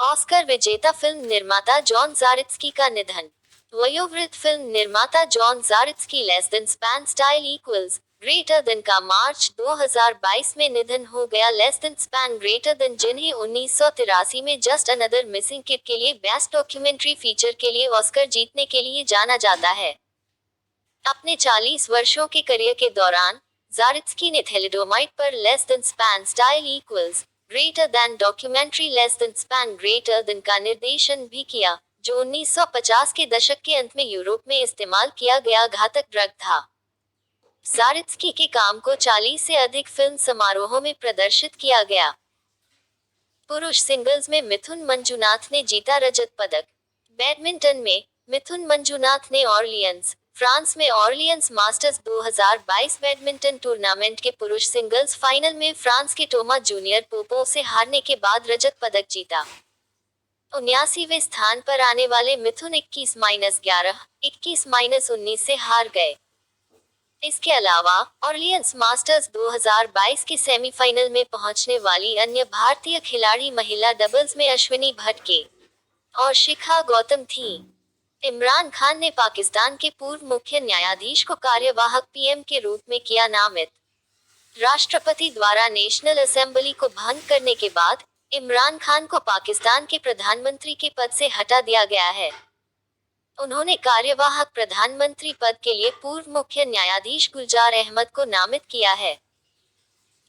Oscar विजेता film निर्माता John ज़ारित्स्की का निधन। वयोवृद्ध फिल्म निर्माता John Zaritsky less than span style equals greater than का मार्च 2022 में निधन हो गया। Less than span greater than, जिन्हें 1983 में जस्ट अनदर मिसिंग किड के लिए बेस्ट डॉक्यूमेंट्री फीचर के लिए ऑस्कर जीतने के लिए जाना जाता है। अपने 40 वर्षों के करियर के दौरान ज़ारित्स्की ने थैलिडोमाइड पर less than span style equals greater than documentary less than span greater than का निर्देशन भी किया, जो 1950 के दशक के अंत में यूरोप में इस्तेमाल किया गया घातक ड्रग था। ज़ारित्स्की के काम को 40 से अधिक फिल्म समारोहों में प्रदर्शित किया गया। पुरुष सिंगल्स में मिथुन मंजुनाथ ने जीता रजत पदक। बैडमिंटन में मिथुन मंजुनाथ ने ऑरलियंस, फ्रांस में ऑरलियंस मास्टर्स 2022 बैडमिंटन टूर्नामेंट के पुरुष सिंगल्स फाइनल में फ्रांस के टोमा जूनियर पोपो से हारने के बाद रजत पदक जीता। 79वें स्थान पर आने वाले मिथुन 21-11, 21-19 से हार गए। इसके अलावा ऑरलियंस मास्टर्स 2022 के सेमीफाइनल में पहुंचने वाली अन्य भारतीय खिलाड़ी महिला डबल्स में अश्विनी भट्ट और शिखा गौतम थीं। इमरान खान ने पाकिस्तान के पूर्व मुख्य न्यायाधीश को कार्यवाहक पीएम के रूप में किया नामित। राष्ट्रपति द्वारा नेशनल असेंबली को भंग करने के बाद इमरान खान को पाकिस्तान के प्रधानमंत्री के पद से हटा दिया गया है। उन्होंने कार्यवाहक प्रधानमंत्री पद के लिए पूर्व मुख्य न्यायाधीश गुलजार अहमद को नामित किया है।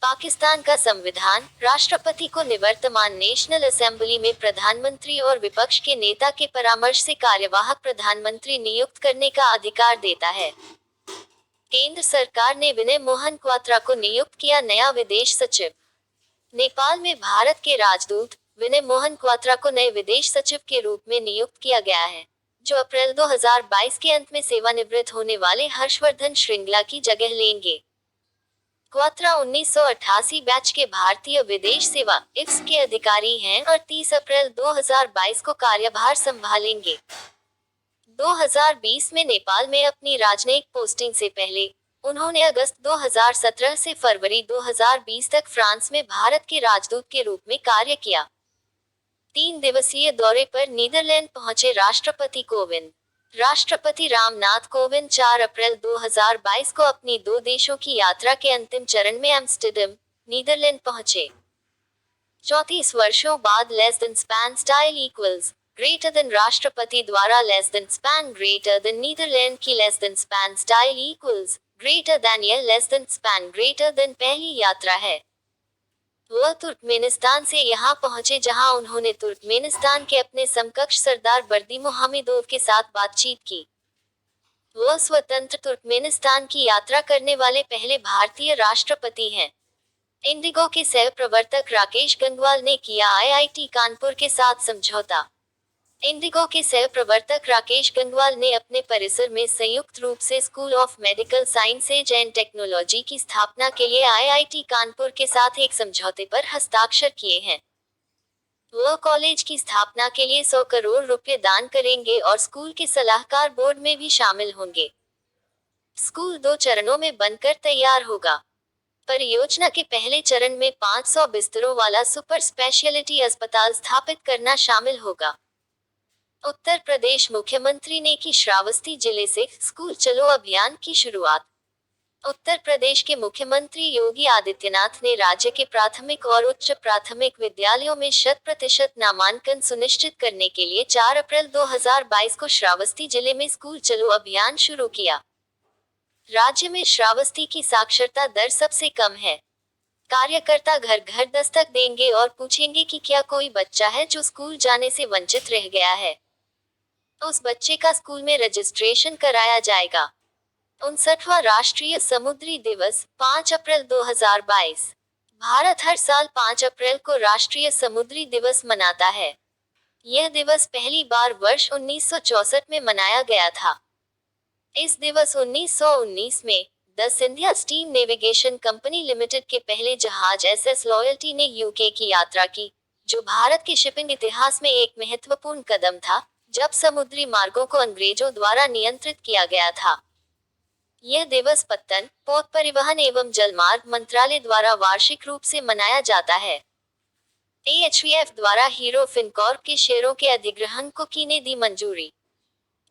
पाकिस्तान का संविधान राष्ट्रपति को निवर्तमान नेशनल असेंबली में प्रधानमंत्री और विपक्ष के नेता के परामर्श से कार्यवाहक प्रधानमंत्री नियुक्त करने का अधिकार देता है। केंद्र सरकार ने विनय मोहन क्वात्रा को नियुक्त किया नया विदेश सचिव। नेपाल में भारत के राजदूत विनय मोहन क्वात्रा को नए विदेश सचिव के रूप में नियुक्त किया गया है, जो अप्रैल 2022 के अंत में सेवानिवृत्त होने वाले हर्षवर्धन श्रृंगला की जगह लेंगे। क्वात्रा 1988 बैच के भारतीय विदेश सेवा (IFS) के अधिकारी हैं और 30 अप्रैल 2022 को कार्यभार संभालेंगे। 2020 में नेपाल में अपनी राजनयिक पोस्टिंग से पहले उन्होंने अगस्त 2017 से फरवरी 2020 तक फ्रांस में भारत के राजदूत के रूप में कार्य किया। 3 दिवसीय दौरे पर नीदरलैंड पहुंचे राष्ट्रपति कोविंद। राष्ट्रपति रामनाथ कोविंद 4 अप्रैल 2022 को अपनी 2 देशों की यात्रा के अंतिम चरण में एम्स्टर्डम, नीदरलैंड पहुंचे। 34 वर्षों बाद less than span style equals greater than राष्ट्रपति द्वारा less than span greater than Netherlands की less than span style equals greater than या less than span greater than पहली यात्रा है। वह तुर्कमेनिस्तान से यहाँ पहुंचे, जहां उन्होंने तुर्कमेनिस्तान के अपने समकक्ष सरदार बर्दीमुहामेदोव के साथ बातचीत की। वह स्वतंत्र तुर्कमेनिस्तान की यात्रा करने वाले पहले भारतीय राष्ट्रपति हैं। इंडिगो के सह प्रवर्तक राकेश गंगवाल ने किया आईआईटी कानपुर के साथ समझौता। इंडिगो के सह प्रवर्तक राकेश गंगवाल ने अपने परिसर में संयुक्त रूप से school of medical sciences and technology की स्थापना के लिए आईआईटी कानपुर के साथ एक समझौते पर हस्ताक्षर किए हैं। वह कॉलेज की स्थापना के लिए 100 करोड़ रुपए दान करेंगे और स्कूल के सलाहकार बोर्ड में भी शामिल होंगे। स्कूल 2 चरणों में बनकर तैयार होगा। परियोजना के पहले चरण में 500 बिस्तरों वाला सुपर स्पेशलिटी अस्पताल स्थापित करना शामिल होगा। उत्तर प्रदेश मुख्यमंत्री ने की श्रावस्ती जिले से स्कूल चलो अभियान की शुरुआत। उत्तर प्रदेश के मुख्यमंत्री योगी आदित्यनाथ ने राज्य के प्राथमिक और उच्च प्राथमिक विद्यालयों में 100% नामांकन सुनिश्चित करने के लिए 4 अप्रैल 2022 को श्रावस्ती जिले में स्कूल चलो अभियान शुरू किया। राज्य में श्रावस्ती की साक्षरता दर सबसे कम है। कार्यकर्ता घर घर दस्तक देंगे और पूछेंगे कि क्या कोई बच्चा है जो स्कूल जाने से वंचित रह गया है। उस बच्चे का स्कूल में रजिस्ट्रेशन कराया जाएगा। 59वां राष्ट्रीय समुद्री दिवस 5 अप्रैल 2022। भारत हर साल 5 अप्रैल को राष्ट्रीय समुद्री दिवस मनाता है। यह दिवस पहली बार वर्ष 1964 में मनाया गया था। इस दिवस 1919 में the Scindia steam navigation company limited के पहले जहाज एसएस लॉयल्टी ने यूके की यात्रा की, जो भारत के शिपिंग इतिहास में एक महत्वपूर्ण कदम था, जब समुद्री मार्गों को अंग्रेजों द्वारा नियंत्रित किया गया था। यह दिवस पत्तन, पोत परिवहन एवं जलमार्ग मंत्रालय द्वारा वार्षिक रूप से मनाया जाता है। एएचवीएफ द्वारा हीरो फिनकॉर्प के शेयरों के अधिग्रहण को की ने दी मंजूरी।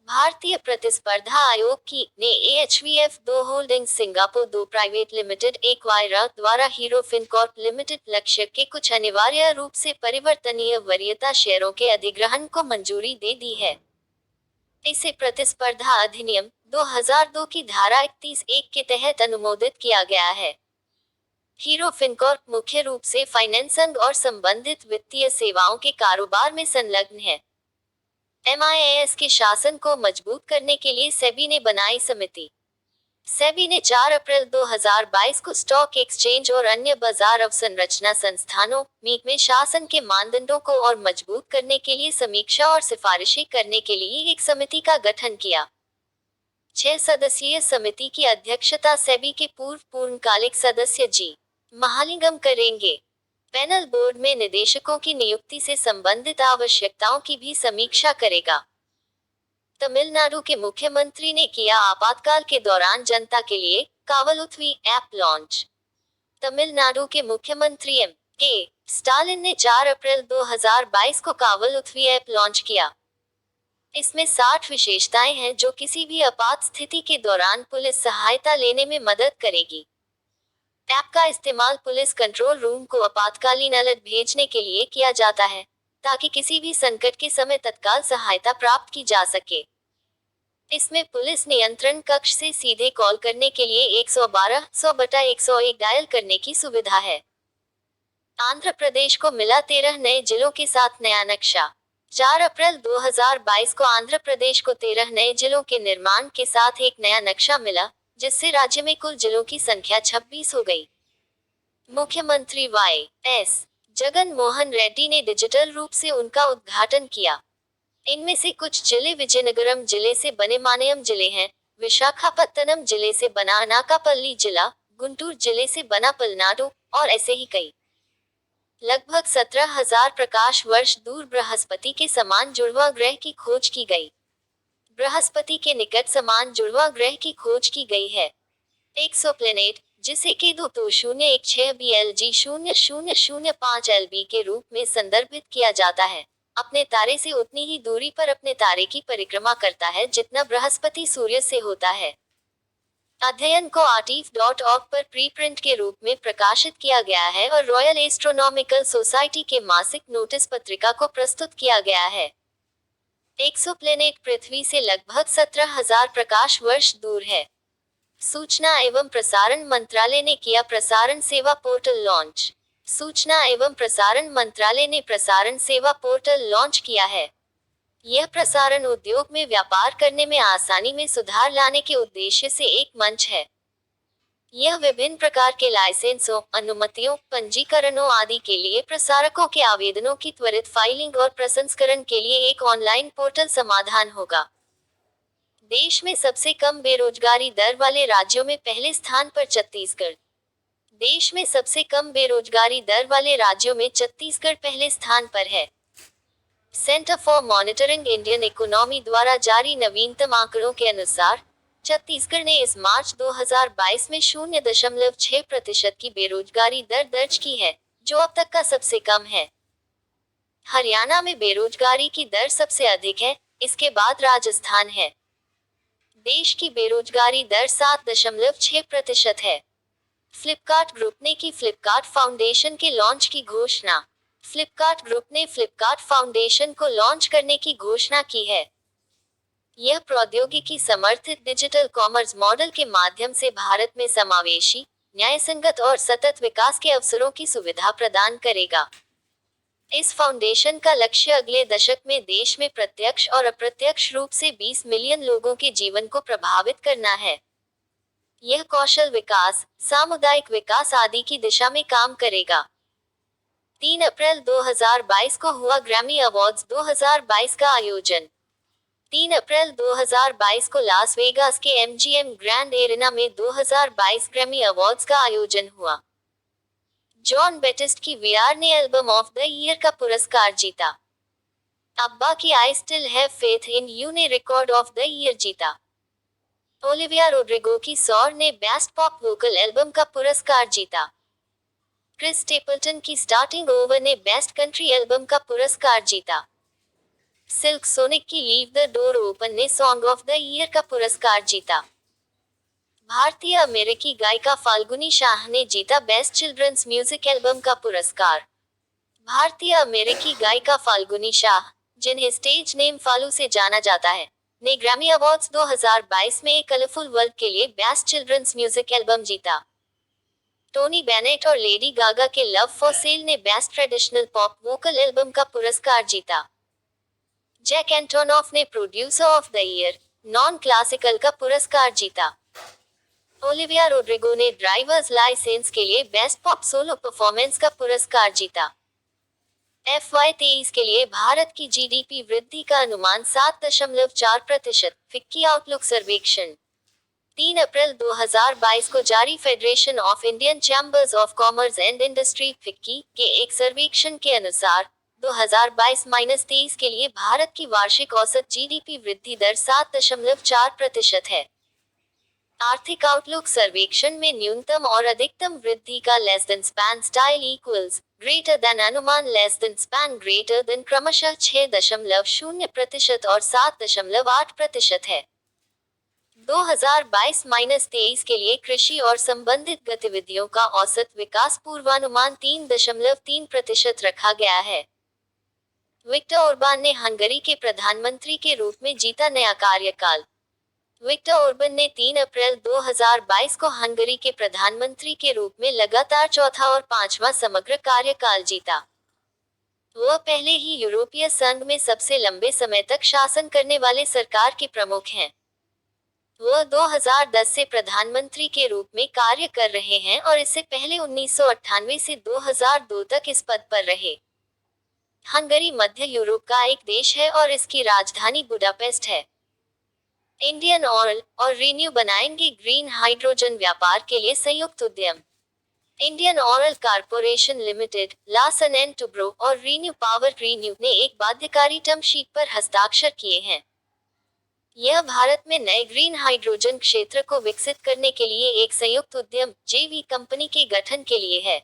भारतीय प्रतिस्पर्धा आयोग की ने एएचवीएफ 2 होल्डिंग्स सिंगापुर 2 प्राइवेट लिमिटेड एक्वायरा द्वारा हीरो फिनकॉर्प लिमिटेड लक्ष्य के कुछ अनिवार्य रूप से परिवर्तनीय वरीयता शेयरों के अधिग्रहण को मंजूरी दे दी है। इसे प्रतिस्पर्धा अधिनियम 2002 की धारा 31(1) के तहत अनुमोदित किया गया है। हीरो फिनकॉर्प मुख्य रूप से फाइनेंसिंग और संबंधित वित्तीय सेवाओं के कारोबार में संलग्न है। एमआईएस के शासन को मजबूत करने के लिए सेबी ने बनाई समिति। सेबी ने 4 अप्रैल 2022 को स्टॉक एक्सचेंज और अन्य बाजार अवसंरचना संस्थानों में शासन के मानदंडों को और मजबूत करने के लिए समीक्षा और सिफारिशें करने के लिए एक समिति का गठन किया। 6 सदस्यीय समिति की अध्यक्षता सेबी के पूर्व पूर्णकालिक सदस्य जी महालिंगम करेंगे। पैनल बोर्ड में निदेशकों की नियुक्ति से संबंधित आवश्यकताओं की भी समीक्षा करेगा। तमिलनाडु के मुख्यमंत्री ने किया आपातकाल के दौरान जनता के लिए कावलुथवी ऐप लॉन्च। तमिलनाडु के मुख्यमंत्री एम.के. स्टालिन ने 4 अप्रैल 2022 को कावलुथवी ऐप लॉन्च किया। इसमें 60 विशेषताएं हैं जो किसी भी आपात स्थिति के दौरान पुलिस सहायता लेने में मदद करेगी। ऐप का इस्तेमाल पुलिस कंट्रोल रूम को आपातकालीन अलर्ट भेजने के लिए किया जाता है, ताकि किसी भी संकट के समय तत्काल सहायता प्राप्त की जा सके। इसमें पुलिस नियंत्रण कक्ष से सीधे कॉल करने के लिए 112-100/101 डायल करने की सुविधा है। आंध्र प्रदेश को मिला 13 नए जिलों के साथ नया नक्शा। 4 अप्रैल 2022 को आंध्र प्रदेश को 13 नए जिलों के निर्माण के साथ एक नया नक्शा मिला, जिससे राज्य में कुल जिलों की संख्या 26 हो गई। मुख्यमंत्री वाई.एस. जगन मोहन रेड्डी ने डिजिटल रूप से उनका उद्घाटन किया। इनमें से कुछ जिले विजयनगरम जिले से बने मानेयम जिले हैं, विशाखापत्तनम जिले से बना अनाकापल्ली जिला, गुंटूर जिले से बना पलनाडु, और ऐसे ही कई। लगभग 17,000 प्रकाश वर्ष दूर बृहस्पति के समान जुड़वां ग्रह की खोज की गई। बृहस्पति के निकट समान जुड़वां ग्रह की खोज की गई है। एक्सोप्लैनेट, जिसे केतु 2016 BLG 0005 LB के रूप में संदर्भित किया जाता है, अपने तारे से उतनी ही दूरी पर अपने तारे की परिक्रमा करता है जितना बृहस्पति सूर्य से होता है। अध्ययन को archive.org पर प्रीप्रिंट के रूप में प्रकाशित किया गया है और रॉयल एस्ट्रोनॉमिकल सोसाइटी के मासिक नोटिस पत्रिका को प्रस्तुत किया गया है। एक्सोप्लैनेट पृथ्वी से लगभग 17,000 प्रकाश वर्ष दूर है। सूचना एवं प्रसारण मंत्रालय ने किया प्रसारण सेवा पोर्टल लॉन्च। सूचना एवं प्रसारण मंत्रालय ने प्रसारण सेवा पोर्टल लॉन्च किया है। यह प्रसारण उद्योग में व्यापार करने में आसानी में सुधार लाने के उद्देश्य से एक मंच है। यह विभिन्न प्रकार के लाइसेंसों, अनुमतियों, पंजीकरणों आदि के लिए प्रसारकों के आवेदनों की त्वरित फाइलिंग और प्रसंस्करण के लिए एक ऑनलाइन पोर्टल समाधान होगा। देश में सबसे कम बेरोजगारी दर वाले राज्यों में पहले स्थान पर छत्तीसगढ़। देश में सबसे कम बेरोजगारी दर वाले राज्यों में छत्तीसगढ़ पहले स्थान पर है। Centre for monitoring Indian economy द्वारा जारी नवीनतम आंकड़ों के अनुसार छत्तीसगढ़ ने इस मार्च 2022 में 0.6% की बेरोजगारी दर दर्ज की है, जो अब तक का सबसे कम है। हरियाणा में बेरोजगारी की दर सबसे अधिक है, इसके बाद राजस्थान है। देश की बेरोजगारी दर 7.6% है। फ्लिपकार्ट ग्रुप ने की फ्लिपकार्ट फाउंडेशन के लॉन्च की घोषणा। फ्लिपकार्ट ग्रुप ने फ्लिपकार्ट फाउंडेशन को लॉन्च करने की घोषणा की है। यह प्रौद्योगिकी समर्थित डिजिटल कॉमर्स मॉडल के माध्यम से भारत में समावेशी, न्यायसंगत और सतत विकास के अवसरों की सुविधा प्रदान करेगा। इस फाउंडेशन का लक्ष्य अगले दशक में देश में प्रत्यक्ष और अप्रत्यक्ष रूप से 20 मिलियन लोगों के जीवन को प्रभावित करना है। यह कौशल विकास, सामुदायिक विकास आदि की दिशा में काम करेगा। 3 अप्रैल 2022 को हुआ ग्रैमी अवार्ड्स 2022 का आयोजन। 3 अप्रैल 2022 को लास वेगास के MGM ग्रैंड एरेना में 2022 ग्रैमी अवार्ड्स का आयोजन हुआ। जॉन बैटिस्ट की वीआर ने एल्बम ऑफ द ईयर का पुरस्कार जीता। अब्बा की I still have faith in you ने रिकॉर्ड ऑफ द ईयर जीता। ओलिविया रोड्रिगो की सॉर ने बेस्ट पॉप वोकल एल्बम का पुरस्कार जीता। क्रिस स्टेपल्टन की स्टार्टिंग ओवर ने बेस्ट कंट्री एल्बम का पुरस्कार जीता। सिल्क सोनिक की लीव द डोर ओपन ने सॉन्ग ऑफ द ईयर का पुरस्कार जीता। भारतीय अमेरिकी गायिका फाल्गुनी शाह ने जीता बेस्ट चिल्ड्रंस म्यूजिक एल्बम का पुरस्कार। भारतीय अमेरिकी गायिका फाल्गुनी शाह, जिन्हें स्टेज नेम फालू से जाना जाता है, ने ग्रैमी अवार्ड्स 2022 में ए कलरफुल वर्ल्ड के लिए बेस्ट चिल्ड्रंस म्यूजिक एल्बम जीता। टोनी बेनेट और लेडी गागा के लव फॉर सेल ने best traditional pop vocal album का पुरस्कार जीता। जैक एंटोनॉफ ने producer of the year non classical का पुरस्कार जीता। ओलिविया रोड्रिगो ने ड्राइवर्स लाइसेंस के लिए बेस्ट पॉप सोलो परफॉर्मेंस का पुरस्कार जीता। FY23 के लिए भारत की GDP वृद्धि का अनुमान 7.4%। फिक्की आउटलुक सर्वेक्षण 3 अप्रैल 2022 को जारी federation of Indian chambers of commerce and industry FICCI के एक सर्वेक्षण के अनुसार 2022-23 के लिए भारत की वार्षिक औसत GDP वृद्धि दर 7.4% है। आर्थिक आउटलुक सर्वेक्षण में न्यूनतम और अधिकतम वृद्धि का less than span style equals greater than अनुमान less than span greater than क्रमशः 6.0% और 7.8% है। 2022-23 के लिए कृषि और संबंधित गतिविधियों का औसत विकास पूर्वानुमान 3.3% रखा गया है। विक्टर ओर्बान ने हंगरी के प्रधानमंत्री के रूप में जीता नया कार्यकाल। विक्टर ओर्बान ने 3 अप्रैल 2022 को हंगरी के प्रधानमंत्री के रूप में लगातार चौथा और पांचवां समग्र कार्यकाल जीता। वह पहले ही यूरोपीय संघ में सबसे लंबे समय तक शासन करने वाले सरकार के प्रमुख हैं। वह 2010 से प्रधानमंत्री के रूप में कार्य कर रहे हैं और इससे पहले 1998 से 2002 तक इस पद पर रहे। हंगरी मध्य यूरोप का एक देश है और इसकी राजधानी बुडापेस्ट है। इंडियन ऑयल और रीन्यू बनाएंगे ग्रीन हाइड्रोजन व्यापार के लिए संयुक्त उद्यम। Indian oil corporation limited, Larsen and Toubro और रीन्यू पावर रीन्यू ने एक बाध्यकारी टर्म शीट पर हस्ताक्षर किए हैं। यह भारत में नए ग्रीन हाइड्रोजन क्षेत्र को विकसित करने के लिए एक संयुक्त उद्यम JV कंपनी के गठन के लिए है।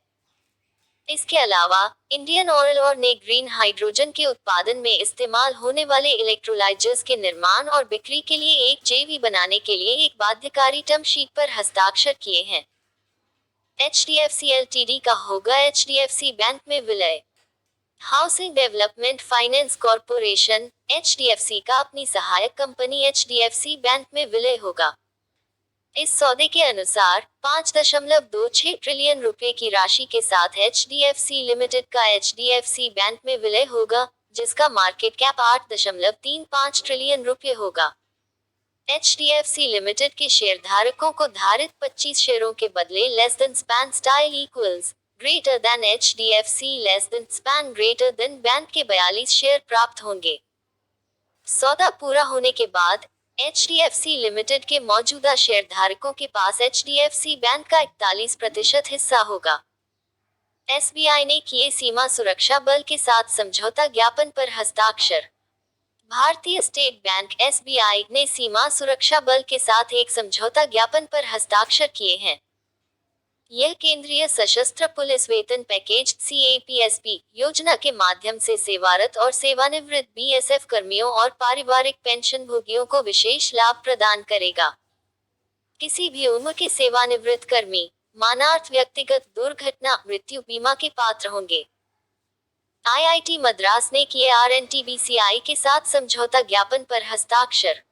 इसके अलावा इंडियन ऑयल और ने ग्रीन हाइड्रोजन के उत्पादन में इस्तेमाल होने वाले इलेक्ट्रोलाइजर्स के निर्माण और बिक्री के लिए एक JV बनाने के लिए एक बाध्यकारी टर्म शीट पर हस्ताक्षर किए हैं। HDFC Ltd का होगा HDFC बैंक में विलय। Housing development finance corporation HDFC का अपनी सहायक कंपनी HDFC बैंक में विलय होगा। इस सौदे के अनुसार 5.26 ट्रिलियन रुपए की राशि के साथ HDFC लिमिटेड का HDFC बैंक में विलय होगा, जिसका मार्केट कैप 8.35 ट्रिलियन रुपए होगा। HDFC लिमिटेड के शेयरधारकों को धारित 25 शेयरों के बदले less than span style equals greater then HDFC less than span greater then bank के 42 शेयर प्राप्त होंगे। सौदा पूरा होने के बाद HDFC लिमिटेड के मौजूदा शेयरधारकों के पास HDFC बैंक का 41% हिस्सा होगा। SBI ने किए सीमा सुरक्षा बल के साथ समझौता ज्ञापन पर हस्ताक्षर। भारतीय स्टेट बैंक SBI ने सीमा सुरक्षा बल के साथ एक समझौता ज्ञापन पर हस्ताक्षर किए हैं। यह केंद्रीय सशस्त्र पुलिस वेतन पैकेज CAPSP योजना के माध्यम से सेवारत और सेवानिवृत्त BSF कर्मियों और पारिवारिक पेंशन भोगियों को विशेष लाभ प्रदान करेगा। किसी भी उम्र के सेवानिवृत्त कर्मी मानार्थ व्यक्तिगत दुर्घटना मृत्यु बीमा के पात्र होंगे। IIT मद्रास ने किए RNTBCI के साथ समझौता ज्ञापन पर हस्ताक्षर।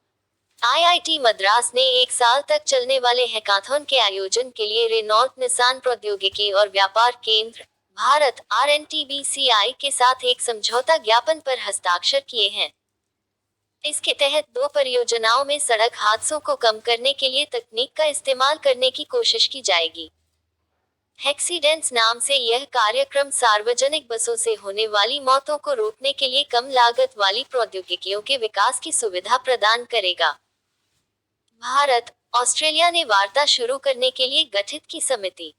IIT मद्रास ने एक साल तक चलने वाले हैकाथॉन के आयोजन के लिए रेनॉल्ट निसान प्रौद्योगिकी और व्यापार केंद्र भारत RNTBCI के साथ एक समझौता ज्ञापन पर हस्ताक्षर किए हैं। इसके तहत 2 परियोजनाओं में सड़क हादसों को कम करने के लिए तकनीक का इस्तेमाल करने की कोशिश की जाएगी। हेक्सीडेंस नाम से यह कार्यक्रम सार्वजनिक बसों से होने वाली मौतों को रोकने के लिए कम लागत वाली प्रौद्योगिकियों के विकास की सुविधा प्रदान करेगा। भारत ऑस्ट्रेलिया ने वार्ता शुरू करने के लिए गठित की समिति।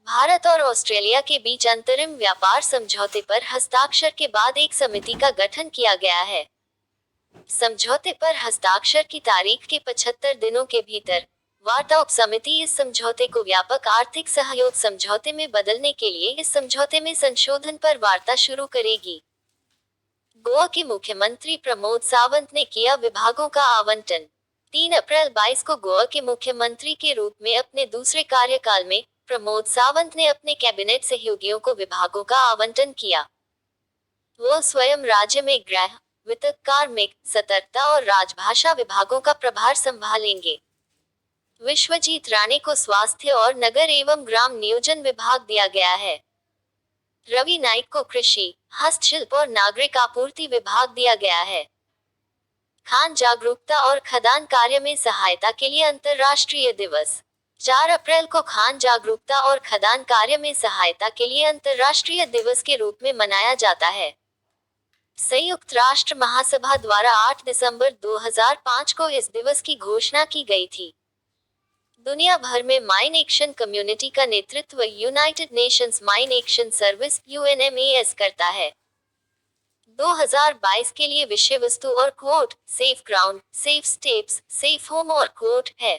भारत और ऑस्ट्रेलिया के बीच अंतरिम व्यापार समझौते पर हस्ताक्षर के बाद एक समिति का गठन किया गया है। समझौते पर हस्ताक्षर की तारीख के 75 दिनों के भीतर वार्ता उपसमिति इस समझौते को व्यापक आर्थिक सहयोग समझौते में बदलने के लिए इस समझौते में संशोधन पर वार्ता शुरू करेगी। गोवा के मुख्यमंत्री प्रमोद सावंत ने किया विभागों का आवंटन। 3 अप्रैल 22 को गोवा के मुख्यमंत्री के रूप में अपने दूसरे कार्यकाल में प्रमोद सावंत ने अपने कैबिनेट सहयोगियों को विभागों का आवंटन किया। वो स्वयं राज्य में गृह, वित्त, कार्मिक, सतर्कता और राजभाषा विभागों का प्रभार संभालेंगे। विश्वजीत राणे को स्वास्थ्य और नगर एवं ग्राम नियोजन विभाग दिया गया है। रवि नाइक को कृषि, हस्तशिल्प और नागरिक आपूर्ति विभाग दिया गया है। खान जागरूकता और खदान कार्य में सहायता के लिए अंतर्राष्ट्रीय दिवस। 4 अप्रैल को खान जागरूकता और खदान कार्य में सहायता के लिए अंतर्राष्ट्रीय दिवस के रूप में मनाया जाता है। संयुक्त राष्ट्र महासभा द्वारा 8 दिसंबर 2005 को इस दिवस की घोषणा की गई थी। दुनिया भर में माइन एक्शन कम्युनिटी का नेतृत्व United Nations mine action service (UNMAS) करता है। 2022 के लिए विषय वस्तु और quote safe ground, safe steps, safe home और क्वोट है।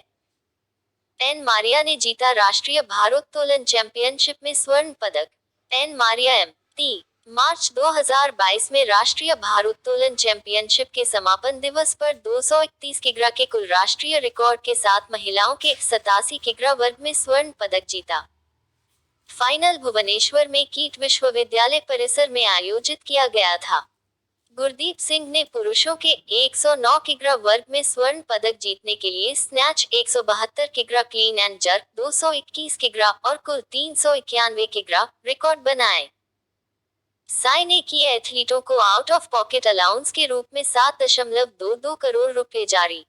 एन मारिया ने जीता राष्ट्रीय भारोत्तोलन चैंपियनशिप में स्वर्ण पदक। N Maria MT. मार्च 2022 में राष्ट्रीय भारोत्तोलन चैंपियनशिप के समापन दिवस पर 231 किग्रा के कुल राष्ट्रीय रिकॉर्ड के साथ महिलाओं के 87 किग्रा वर्ग में स्वर्ण पदक जीता। फाइनल भुवनेश्वर में कीट विश्वविद्यालय परिसर में आयोजित किया गया था। गुरदीप सिंह ने पुरुषों के 109 किग्रा वर्ग में स्वर्ण पदक जीतने के लिए स्नैच 172 किग्रा, क्लीन एंड जर्क 221 किग्रा और कुल 391 किग्रा रिकॉर्ड बनाए। साई ने किए एथलीटों को आउट ऑफ पॉकेट अलाउंस के रूप में 7.22 करोड़ रुपए जारी।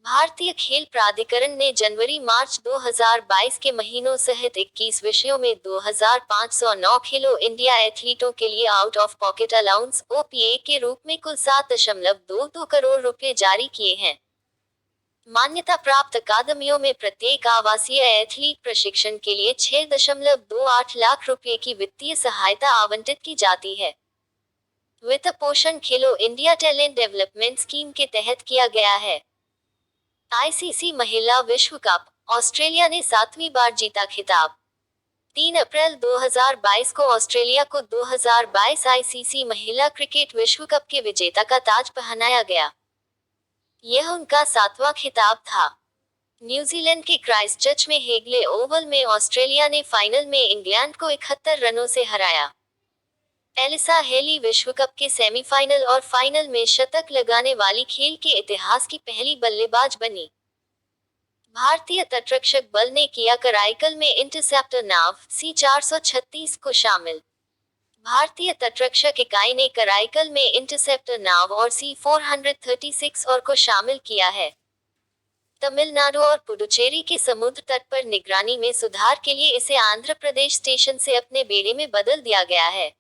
भारतीय खेल प्राधिकरण ने जनवरी-मार्च 2022 के महीनों सहित 21 विषयों में 2509 खेलो इंडिया एथलीटों के लिए out of pocket allowance (OPA) के रूप में कुल 7.22 करोड़ रुपए जारी किए हैं। मान्यता प्राप्त अकादमियों में प्रत्येक आवासीय एथलीट प्रशिक्षण के लिए 6.28 लाख रुपए की वित्तीय सहायता आवंटित की जाती है। वित्त पोषण खेलो इंडिया टैलेंट डेवलपमेंट स्कीम के तहत किया गया है। आईसीसी महिला विश्व कप, ऑस्ट्रेलिया ने 7वीं बार जीता खिताब। 3 अप्रैल 2022 को ऑस्ट्रेलिया को 2022 आईसीसी महिला क्रिकेट विश्व कप के विजेता का ताज पहनाया गया। यह उनका 7वां खिताब था। न्यूजीलैंड के क्राइस्टचर्च में हेगले ओवल में ऑस्ट्रेलिया ने फाइनल में इंग्लैंड को 71 रनों से हराया। एलिसा हेली विश्व कप के सेमीफाइनल और फाइनल में शतक लगाने वाली खेल के इतिहास की पहली बल्लेबाज बनी। भारतीय तटरक्षक बल ने किया कराईकल में इंटरसेप्टर नाव C-436 को शामिल। भारतीय तटरक्षक इकाई ने कराईकल में इंटरसेप्टर नाव और C-436 और को शामिल किया है। तमिलनाडु और पुडुचेरी के समुद्र तट पर निगरानी में सुधार के लिए इसे आंध्र प्रदेश स्टेशन से अपने बेड़े में बदल दिया गया है।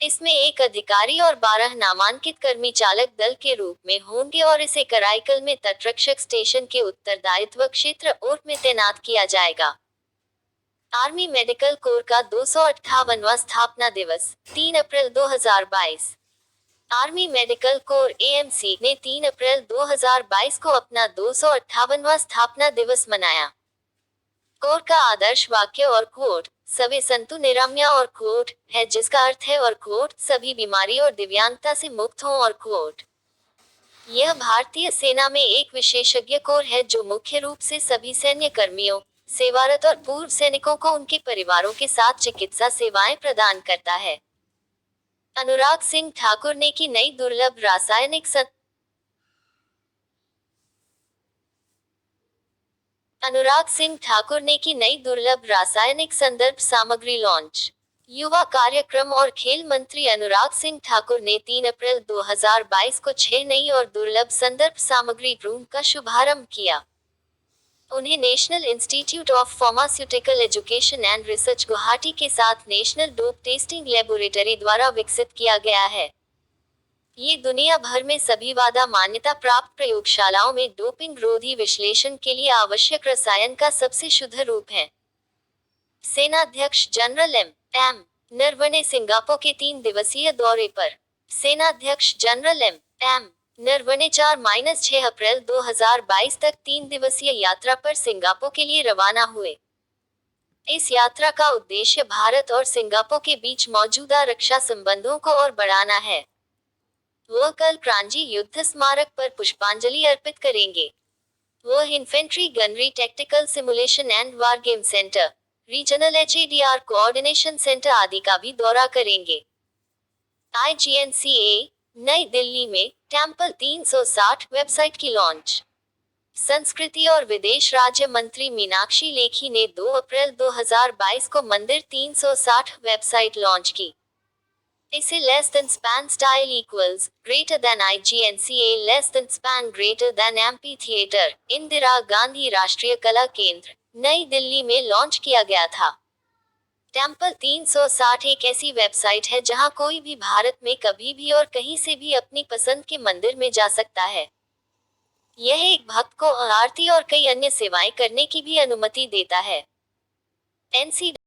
इसमें 1 अधिकारी और 12 नामांकित कर्मी चालक दल के रूप में होंगे और इसे कराईकल में तटरक्षक स्टेशन के उत्तरदायित्व क्षेत्र ओर्ट में तैनात किया जाएगा। आर्मी मेडिकल कोर का 258वां स्थापना दिवस 3 अप्रैल 2022। आर्मी मेडिकल कोर AMC ने 3 अप्रैल 2022 को अपना 258वां स्थापना दिवस मनाया। कोर का आदर्श वाक्य और क्वोट सवे संतु निराम्या और क्वोट है, जिसका अर्थ है और क्वोट सभी बीमारी और दिव्यांगता से मुक्त हों और क्वोट। यह भारतीय सेना में एक विशेषज्ञ कोर है जो मुख्य रूप से सभी सैन्य कर्मियों, सेवारत और पूर्व सैनिकों को उनके परिवारों के साथ चिकित्सा सेवाएं प्रदान करता है। अनुराग सिंह ठाकुर ने की नई दुर्लभ रासायनिक अनुराग सिंह ठाकुर ने की नई दुर्लभ रासायनिक संदर्भ सामग्री लॉन्च। युवा कार्यक्रम और खेल मंत्री अनुराग सिंह ठाकुर ने 3 अप्रैल 2022 को 6 नई और दुर्लभ संदर्भ सामग्री रूम का शुभारंभ किया। उन्हें national institute of pharmaceutical education and research Guwahati के साथ नेशनल डोप टेस्टिंग लेबोरेटरी द्वारा विकसित किया गया है। ये दुनिया भर में सभी वादा मान्यता प्राप्त प्रयोगशालाओं में डोपिंग रोधी विश्लेषण के लिए आवश्यक रसायन का सबसे शुद्ध रूप है। सेनाध्यक्ष जनरल एम नरवणे सिंगापुर के 3 दिवसीय दौरे पर। सेनाध्यक्ष जनरल एम नरवणे 4-6 अप्रैल 2022 तक 3 दिवसीय यात्रा पर सिंगापुर के लिए रवाना हुए। इस यात्रा का उद्देश्य भारत और सिंगापुर के बीच मौजूदा रक्षा संबंधों को और बढ़ाना है। वह कल क्रांजी युद्ध स्मारक पर पुष्पांजलि अर्पित करेंगे। वह infantry gunnery tactical simulation and war game centre, regional HADR coordination centre आदि का भी दौरा करेंगे। IGNCA, नई दिल्ली में टेम्पल 360 वेबसाइट की लॉन्च। संस्कृति और विदेश राज्य मंत्री मीनाक्षी लेखी ने 2 अप्रैल 2022 को मंदिर 360 वेबसाइट लॉन्च की। इसे less than span style equals greater then IGNCA less than span greater then amphi theatre, Indira Gandhi राष्ट्रीय कला केंद्र, नई दिल्ली में लॉन्च किया गया था। टेम्पल 360 एक ऐसी वेबसाइट है जहां कोई भी भारत में कभी भी और कहीं से भी अपनी पसंद के मंदिर में जा सकता है। यह एक भक्त को आरती और कई अन्य सेवाएं करने की भी अनुमति देता है। NC